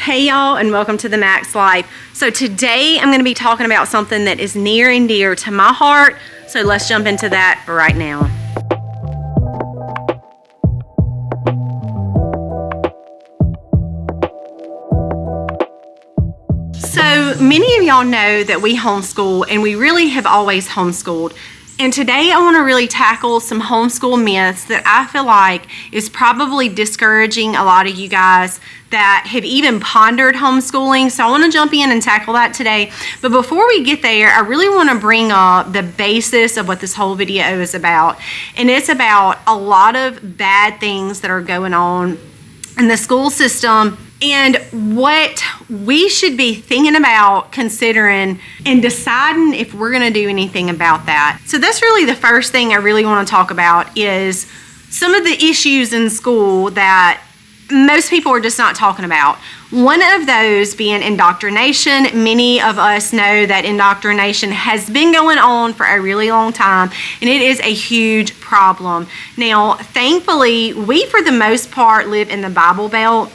Hey y'all, and welcome to the Max Life. So today I'm going to be talking about something that is near and dear to my heart. So let's jump into that right now. So many of y'all know that we homeschool, and we really have always homeschooled. And today I want to really tackle some homeschool myths that I feel like is probably discouraging a lot of you guys that have even pondered homeschooling. So I want to jump in and tackle that today. But before we get there, I really want to bring up the basis of what this whole video is about. And it's about a lot of bad things that are going on in the school system and what we should be thinking about, considering, and deciding if we're going to do anything about that. So that's really the first thing I really want to talk about, is some of the issues in school that most people are just not talking about. One of those being indoctrination. Many of us know that indoctrination has been going on for a really long time, and it is a huge problem. Now, thankfully, we for the most part live in the Bible Belt,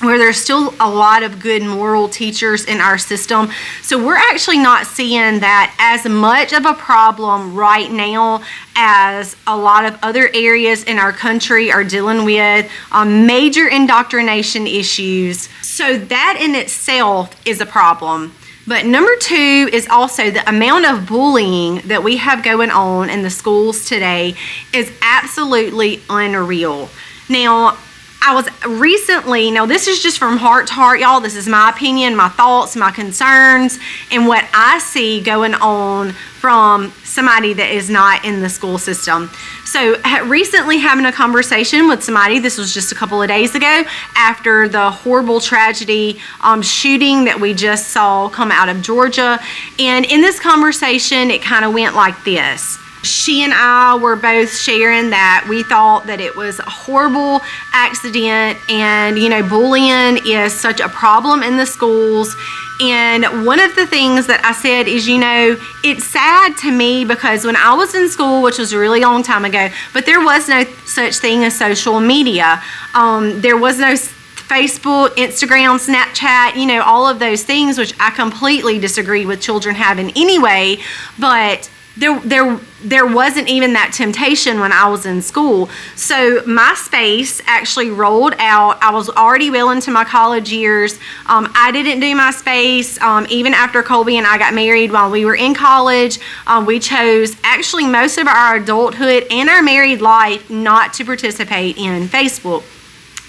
where there's still a lot of good moral teachers in our system. So we're actually not seeing that as much of a problem right now as a lot of other areas in our country are dealing with major indoctrination issues. So that in itself is a problem. But number two is also the amount of bullying that we have going on in the schools today is absolutely unreal. Now, I was recently, now this is just from heart to heart, y'all. This is my opinion, my thoughts, my concerns, and what I see going on from somebody that is not in the school system. So recently having a conversation with somebody, this was just a couple of days ago, after the horrible tragedy shooting that we just saw come out of Georgia. And in this conversation, it kind of went like this. She and I were both sharing that we thought that it was a horrible accident, and bullying is such a problem in the schools. And one of the things that I said is, it's sad to me because when I was in school, which was a really long time ago, but there was no such thing as social media. There was no Facebook, Instagram, Snapchat, all of those things, which I completely disagree with children having anyway, but there wasn't even that temptation when I was in school. So MySpace actually rolled out. I was already well into my college years. I didn't do MySpace. Even after Colby and I got married while we were in college, we chose actually most of our adulthood and our married life not to participate in Facebook.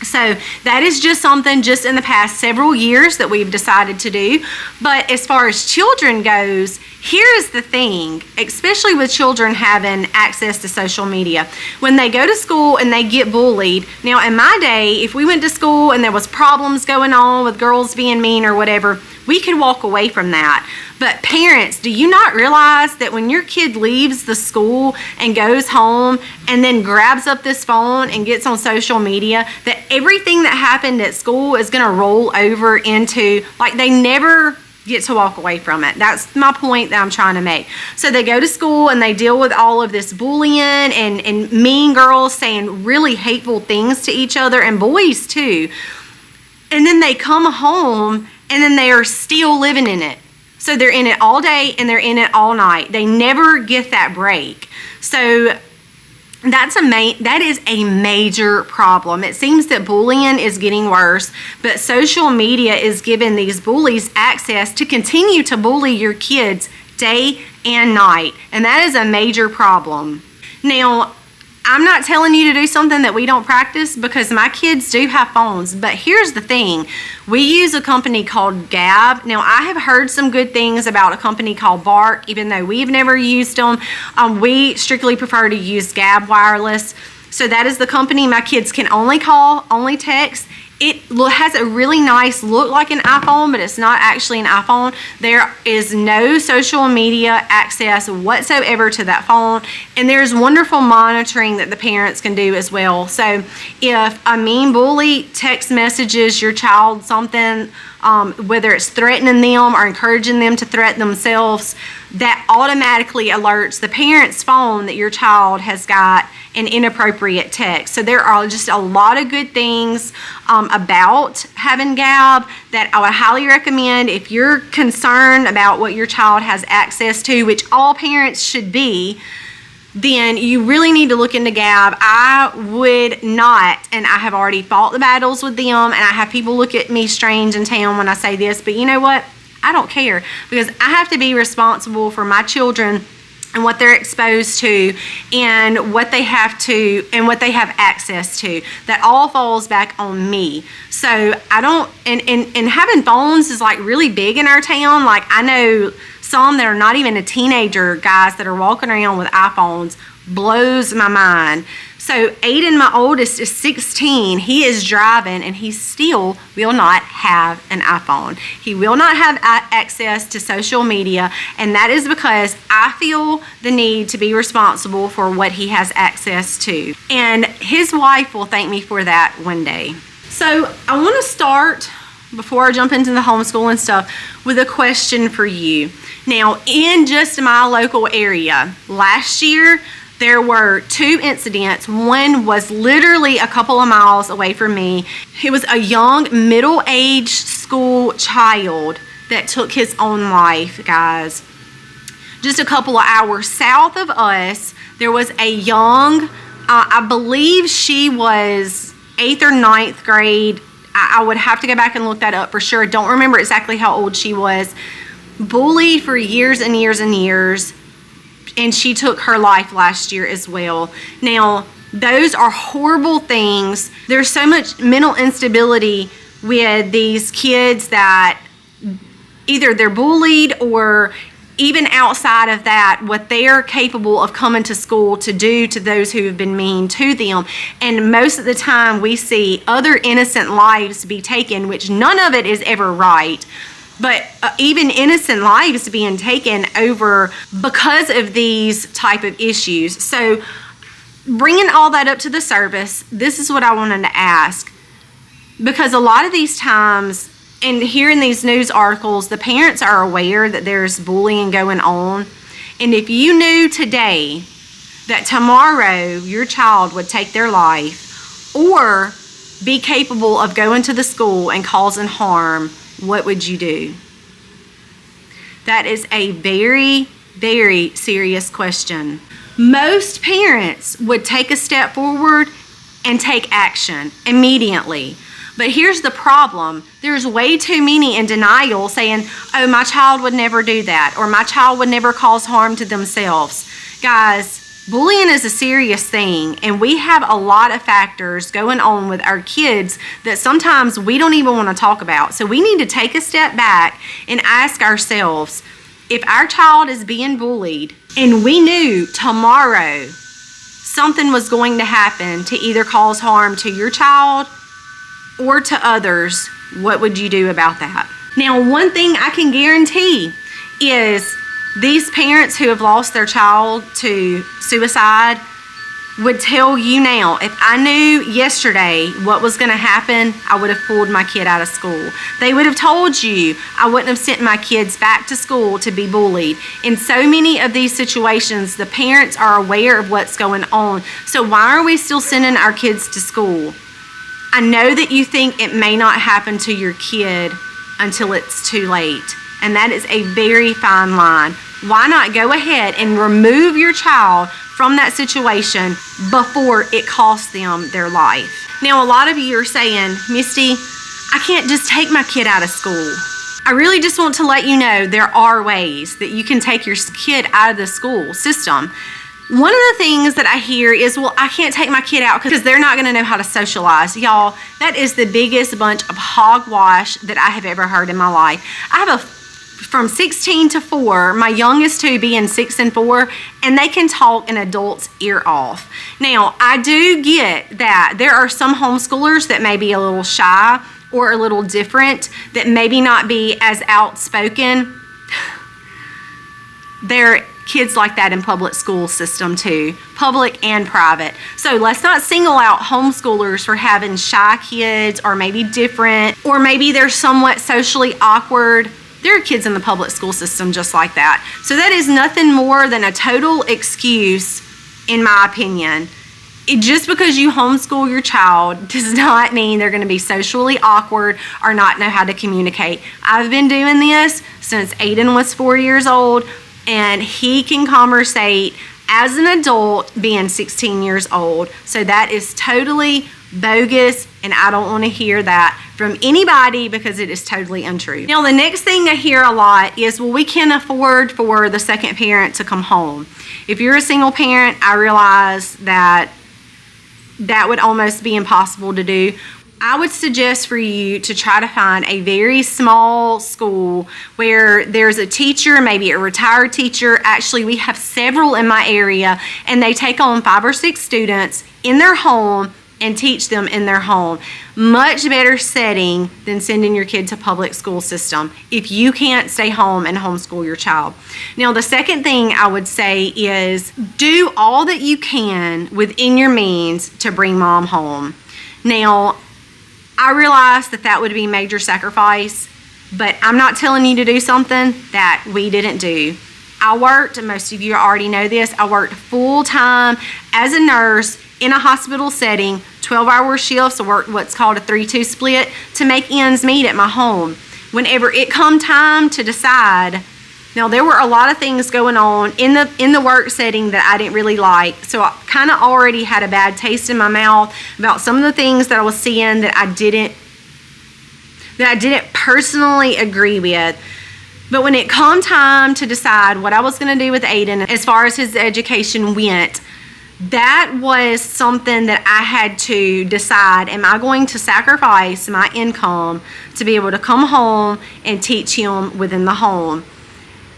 So that is just something just in the past several years that we've decided to do. But as far as children goes, here's the thing, especially with children having access to social media. When they go to school and they get bullied, now in my day, if we went to school and there was problems going on with girls being mean or whatever, we could walk away from that. But parents, do you not realize that when your kid leaves the school and goes home and then grabs up this phone and gets on social media, that everything that happened at school is going to roll over into, like, they never get to walk away from it. That's my point that I'm trying to make. So they go to school and they deal with all of this bullying and mean girls saying really hateful things to each other, and boys too. And then they come home and then they are still living in it. So they're in it all day and they're in it all night. They never get that break. So that is a major problem. It seems that bullying is getting worse, but social media is giving these bullies access to continue to bully your kids day and night. And that is a major problem. Now, I'm not telling you to do something that we don't practice, because my kids do have phones. But here's the thing. We use a company called Gab. Now, I have heard some good things about a company called Bark, even though we've never used them. We strictly prefer to use Gab Wireless. So that is the company. My kids can only call, only text. It has a really nice look like an iPhone, but it's not actually an iPhone. There is no social media access whatsoever to that phone, and there's wonderful monitoring that the parents can do as well. So if a mean bully text messages your child something, whether it's threatening them or encouraging them to threaten themselves, that automatically alerts the parent's phone that your child has got and inappropriate text. So there are just a lot of good things about having GAB that I would highly recommend if you're concerned about what your child has access to, which all parents should be. Then you really need to look into GAB. I would not, and I have already fought the battles with them, and I have people look at me strange in town when I say this, but you know what? I don't care, because I have to be responsible for my children and what they're exposed to and what they have access to. That all falls back on me. So I don't, and having phones is like really big in our town. Like I know some that are not even a teenager, guys, that are walking around with iPhones. Blows my mind. So Aiden, my oldest, is 16. He is driving and he still will not have an iPhone. He will not have access to social media, and that is because I feel the need to be responsible for what he has access to. And his wife will thank me for that one day. So I want to start, before I jump into the homeschooling stuff, with a question for you. Now, in just my local area, last year, there were 2 incidents. One was literally a couple of miles away from me. It was a young, middle-aged school child that took his own life, guys. Just a couple of hours south of us, there was a young, I believe she was 8th or 9th grade. I would have to go back and look that up for sure. Don't remember exactly how old she was. Bullied for years and years and years. And she took her life last year as well. Now, those are horrible things. There's so much mental instability with these kids that either they're bullied, or even outside of that, what they're capable of coming to school to do to those who have been mean to them. And most of the time we see other innocent lives be taken, which none of it is ever right. But even innocent lives being taken over because of these type of issues. So bringing all that up to the surface, this is what I wanted to ask. Because a lot of these times, and hearing these news articles, the parents are aware that there's bullying going on. And if you knew today that tomorrow your child would take their life or be capable of going to the school and causing harm, what would you do? That is a very, very serious question. Most parents would take a step forward and take action immediately. But here's the problem. There's way too many in denial saying, oh, my child would never do that, or my child would never cause harm to themselves. Guys, bullying is a serious thing, and we have a lot of factors going on with our kids that sometimes we don't even want to talk about. So we need to take a step back and ask ourselves, if our child is being bullied and we knew tomorrow something was going to happen to either cause harm to your child or to others, what would you do about that? Now, one thing I can guarantee is these parents who have lost their child to suicide would tell you now, if I knew yesterday what was going to happen, I would have pulled my kid out of school. They would have told you I wouldn't have sent my kids back to school to be bullied. In so many of these situations, the parents are aware of what's going on. So why are we still sending our kids to school? I know that you think it may not happen to your kid until it's too late. And that is a very fine line. Why not go ahead and remove your child from that situation before it costs them their life? Now, a lot of you are saying, Misty, I can't just take my kid out of school. I really just want to let you know there are ways that you can take your kid out of the school system. One of the things that I hear is, well, I can't take my kid out because they're not going to know how to socialize. Y'all, that is the biggest bunch of hogwash that I have ever heard in my life. I have from 16 to 4, my youngest two being 6 and 4, and they can talk an adult's ear off. Now, I do get that there are some homeschoolers that may be a little shy or a little different, that maybe not be as outspoken. There are kids like that in public school system too, public and private. So let's not single out homeschoolers for having shy kids or maybe different, or maybe they're somewhat socially awkward. There are kids in the public school system just like that. So that is nothing more than a total excuse, in my opinion. Just because you homeschool your child does not mean they're going to be socially awkward or not know how to communicate. I've been doing this since Aiden was 4 years old, and he can conversate as an adult being 16 years old. So that is totally bogus, and I don't want to hear that from anybody because it is totally untrue. Now, the next thing I hear a lot is, well, we can't afford for the second parent to come home. If you're a single parent, I realize that would almost be impossible to do. I would suggest for you to try to find a very small school where there's a teacher, maybe a retired teacher. Actually, we have several in my area, and they take on 5 or 6 students in their home and teach them in their home. Much better setting than sending your kid to public school system if you can't stay home and homeschool your child. Now, the second thing I would say is do all that you can within your means to bring mom home. Now, I realize that would be major sacrifice, but I'm not telling you to do something that we didn't do. I worked, most of you already know this, I worked full-time as a nurse in a hospital setting, 12-hour shifts. I worked what's called a 3-2 split to make ends meet at my home. Whenever it come time to decide, now there were a lot of things going on in the work setting that I didn't really like, so I kind of already had a bad taste in my mouth about some of the things that I was seeing that I didn't personally agree with. But when it come time to decide what I was going to do with Aiden as far as his education went, that was something that I had to decide. Am I going to sacrifice my income to be able to come home and teach him within the home?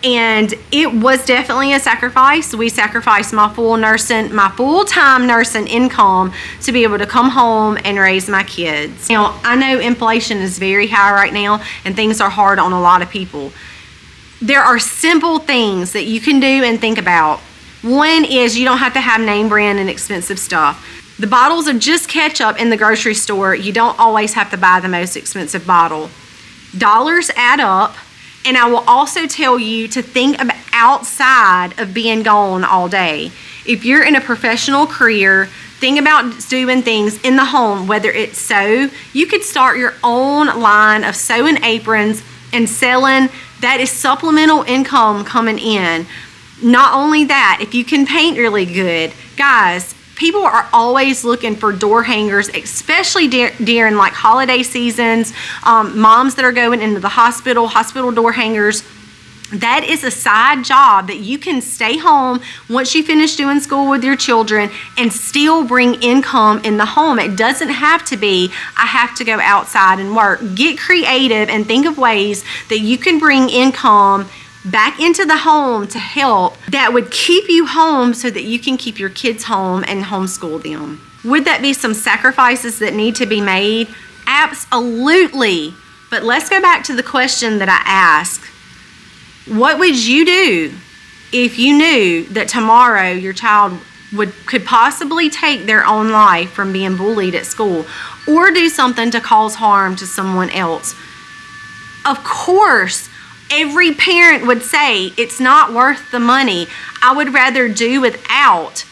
And it was definitely a sacrifice. We sacrificed my full-time nursing income to be able to come home and raise my kids. Now, I know inflation is very high right now, and things are hard on a lot of people. There are simple things that you can do and think about. One is you don't have to have name brand and expensive stuff. The bottles of just ketchup in the grocery store, you don't always have to buy the most expensive bottle. Dollars add up, and I will also tell you to think about outside of being gone all day. If you're in a professional career, think about doing things in the home, whether it's sew. You could start your own line of sewing aprons and selling. That is supplemental income coming in. Not only that, if you can paint really good, guys, people are always looking for door hangers, especially during like holiday seasons. Moms that are going into the hospital door hangers. That is a side job that you can stay home once you finish doing school with your children and still bring income in the home. It doesn't have to be, I have to go outside and work. Get creative and think of ways that you can bring income back into the home to help that would keep you home so that you can keep your kids home and homeschool them. Would that be some sacrifices that need to be made? Absolutely. But let's go back to the question that I asked. What would you do if you knew that tomorrow your child could possibly take their own life from being bullied at school or do something to cause harm to someone else? Of course, every parent would say it's not worth the money. I would rather do without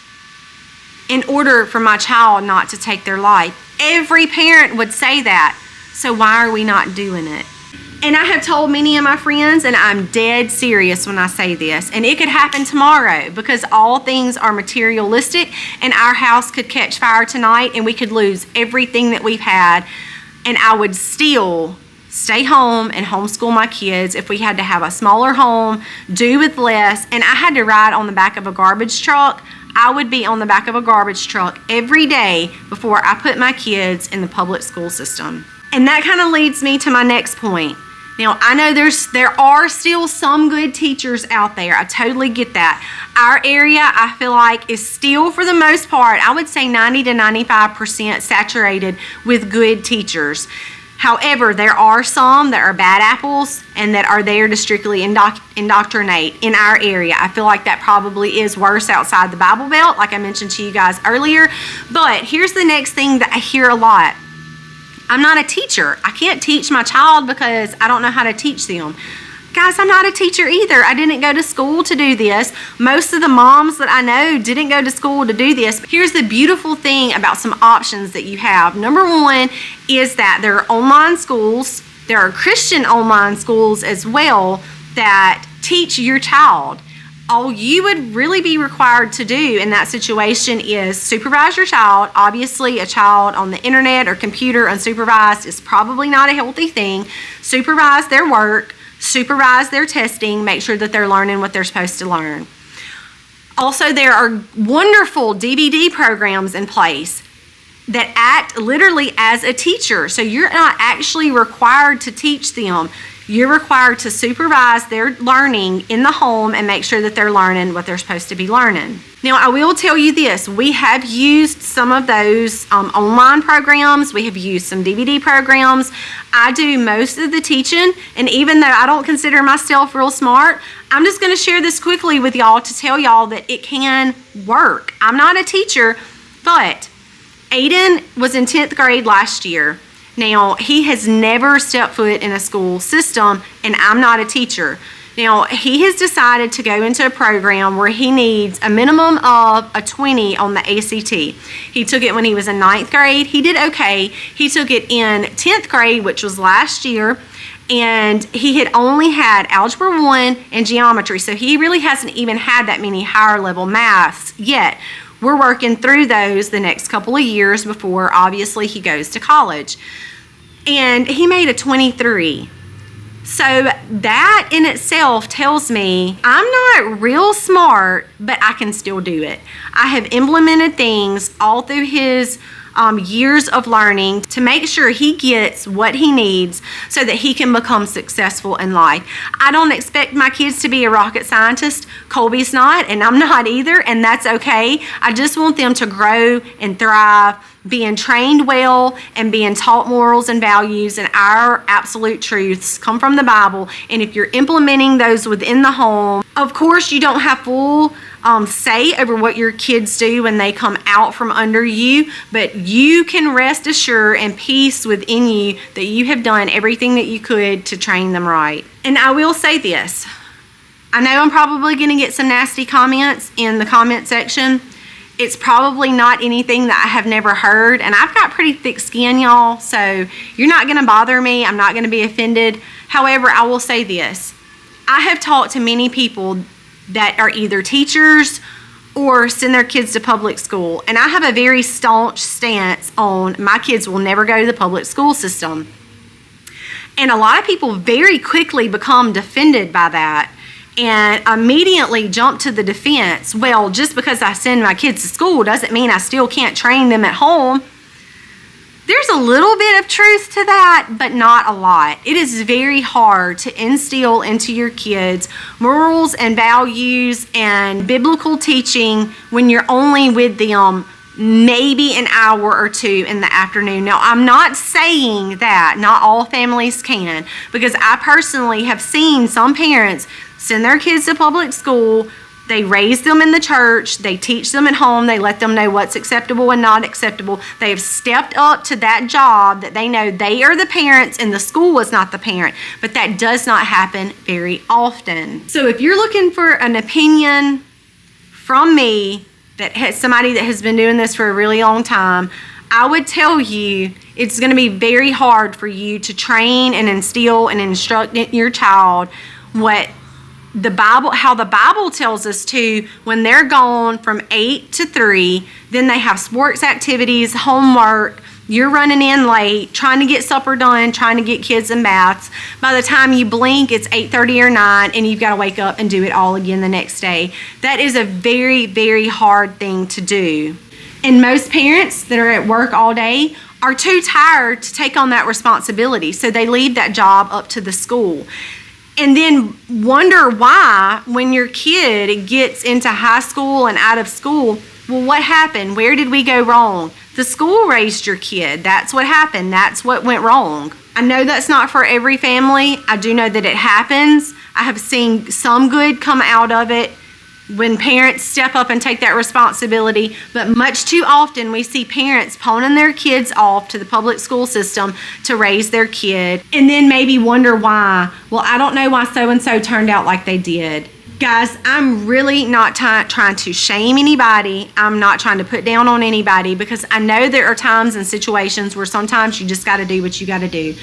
in order for my child not to take their life. Every parent would say that. So why are we not doing it? And I have told many of my friends, and I'm dead serious when I say this, and it could happen tomorrow because all things are materialistic, and our house could catch fire tonight and we could lose everything that we've had, and I would still stay home and homeschool my kids. If we had to have a smaller home, do with less, and I had to ride on the back of a garbage truck, I would be on the back of a garbage truck every day before I put my kids in the public school system. And that kind of leads me to my next point. Now, I know there are still some good teachers out there. I totally get that. Our area, I feel like, is still, for the most part, I would say 90 to 95% saturated with good teachers. However, there are some that are bad apples and that are there to strictly indoctrinate in our area. I feel like that probably is worse outside the Bible Belt, like I mentioned to you guys earlier. But here's the next thing that I hear a lot. I'm not a teacher. I can't teach my child because I don't know how to teach them. Guys, I'm not a teacher either. I didn't go to school to do this. Most of the moms that I know didn't go to school to do this. Here's the beautiful thing about some options that you have. Number one is that there are online schools. There are Christian online schools as well that teach your child. All you would really be required to do in that situation is supervise your child. Obviously, a child on the internet or computer unsupervised is probably not a healthy thing. Supervise their work, supervise their testing, make sure that they're learning what they're supposed to learn. Also, there are wonderful DVD programs in place that act literally as a teacher. So you're not actually required to teach them. You're required to supervise their learning in the home and make sure that they're learning what they're supposed to be learning. Now, I will tell you this. We have used some of those online programs. We have used some DVD programs. I do most of the teaching, and even though I don't consider myself real smart, I'm just going to share this quickly with y'all to tell y'all that it can work. I'm not a teacher, but Aiden was in 10th grade last year. Now, he has never stepped foot in a school system, and I'm not a teacher. Now, he has decided to go into a program where he needs a minimum of a 20 on the ACT. He took it when he was in 9th grade. He did okay. He took it in 10th grade, which was last year, and he had only had Algebra 1 and Geometry, so he really hasn't even had that many higher level maths yet. We're working through those the next couple of years before, obviously, he goes to college. And he made a 23. So that in itself tells me I'm not real smart, but I can still do it. I have implemented things all through his years of learning to make sure he gets what he needs so that he can become successful in life. I don't expect my kids to be a rocket scientist. Colby's not, and I'm not either, and that's okay. I just want them to grow and thrive, being trained well and being taught morals and values, and our absolute truths come from the Bible. And if you're implementing those within the home, of course you don't have full say over what your kids do when they come out from under you, but you can rest assured and peace within you that you have done everything that you could to train them right. And I will say this. I know I'm probably going to get some nasty comments in the comment section. It's probably not anything that I have never heard, and I've got pretty thick skin, y'all, so you're not going to bother me. I'm not going to be offended. However, I will say this. I have talked to many people that are either teachers or send their kids to public school, and I have a very staunch stance on my kids will never go to the public school system. And a lot of people very quickly become defended by that and immediately jump to the defense. Well, just because I send my kids to school doesn't mean I still can't train them at home. There's a little bit of truth to that, but not a lot. It is very hard to instill into your kids morals and values and biblical teaching when you're only with them maybe an hour or two in the afternoon. Now, I'm not saying that not all families can, because I personally have seen some parents send their kids to public school. They raise them in the church. They teach them at home. They let them know what's acceptable and not acceptable. They have stepped up to that job that they know they are the parents and the school is not the parent. But that does not happen very often. So if you're looking for an opinion from me that has somebody that has been doing this for a really long time, I would tell you it's going to be very hard for you to train and instill and instruct your child what the Bible, how the Bible tells us to when they're gone from 8 to 3. Then they have sports activities, homework. You're running in late, trying to get supper done, trying to get kids in baths. By the time you blink, it's 8:30 or 9, and you've got to wake up and do it all again the next day. That is a very, very hard thing to do. And most parents that are at work all day are too tired to take on that responsibility, so they leave that job up to the school. And then wonder why, when your kid gets into high school and out of school, well, what happened? Where did we go wrong? The school raised your kid. That's what happened. That's what went wrong. I know that's not for every family. I do know that it happens. I have seen some good come out of it. when parents step up and take that responsibility. But much too often we see parents pawning their kids off to the public school system to raise their kid, and then maybe wonder why. Well, I don't know why so-and-so turned out like they did. Guys, I'm really not trying to shame anybody. I'm not trying to put down on anybody, because I know there are times and situations where sometimes you just got to do what you got to do.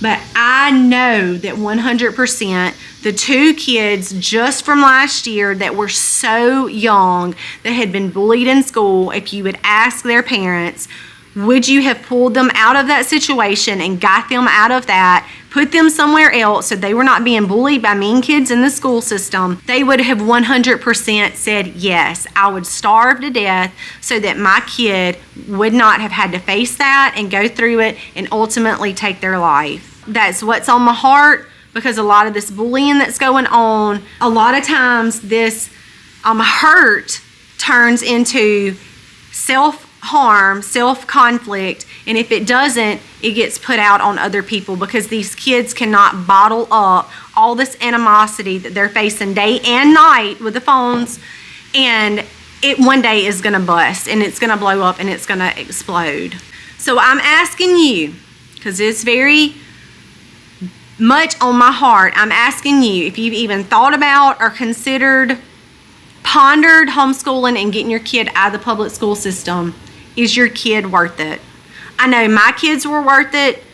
But I know that 100% the 2 kids just from last year that were so young that had been bullied in school, if you would ask their parents, would you have pulled them out of that situation and got them out of that, put them somewhere else so they were not being bullied by mean kids in the school system, they would have 100% said yes. I would starve to death so that my kid would not have had to face that and go through it and ultimately take their life. That's what's on my heart, because a lot of this bullying that's going on, a lot of times this hurt turns into self-harm, self-conflict, and if it doesn't, it gets put out on other people, because these kids cannot bottle up all this animosity that they're facing day and night with the phones, and it one day is going to bust, and it's going to blow up, and it's going to explode. So I'm asking you, because it's very much on my heart, I'm asking you if you've even thought about or pondered homeschooling and getting your kid out of the public school system. Is your kid worth it? I know my kids were worth it,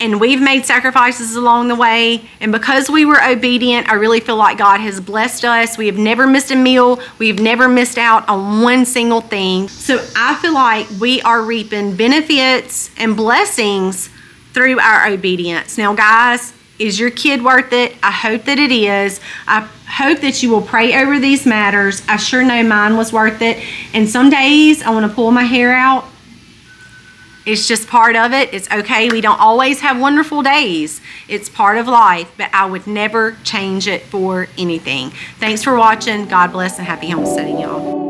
and we've made sacrifices along the way, and because we were obedient, I really feel like God has blessed us. We have never missed a meal. We've never missed out on one single thing. So I feel like we are reaping benefits and blessings through our obedience. Now, guys, is your kid worth it? I hope that it is. I hope that you will pray over these matters. I sure know mine was worth it. And some days I want to pull my hair out. It's just part of it. It's okay. We don't always have wonderful days. It's part of life, but I would never change it for anything. Thanks for watching. God bless and happy homesteading, y'all.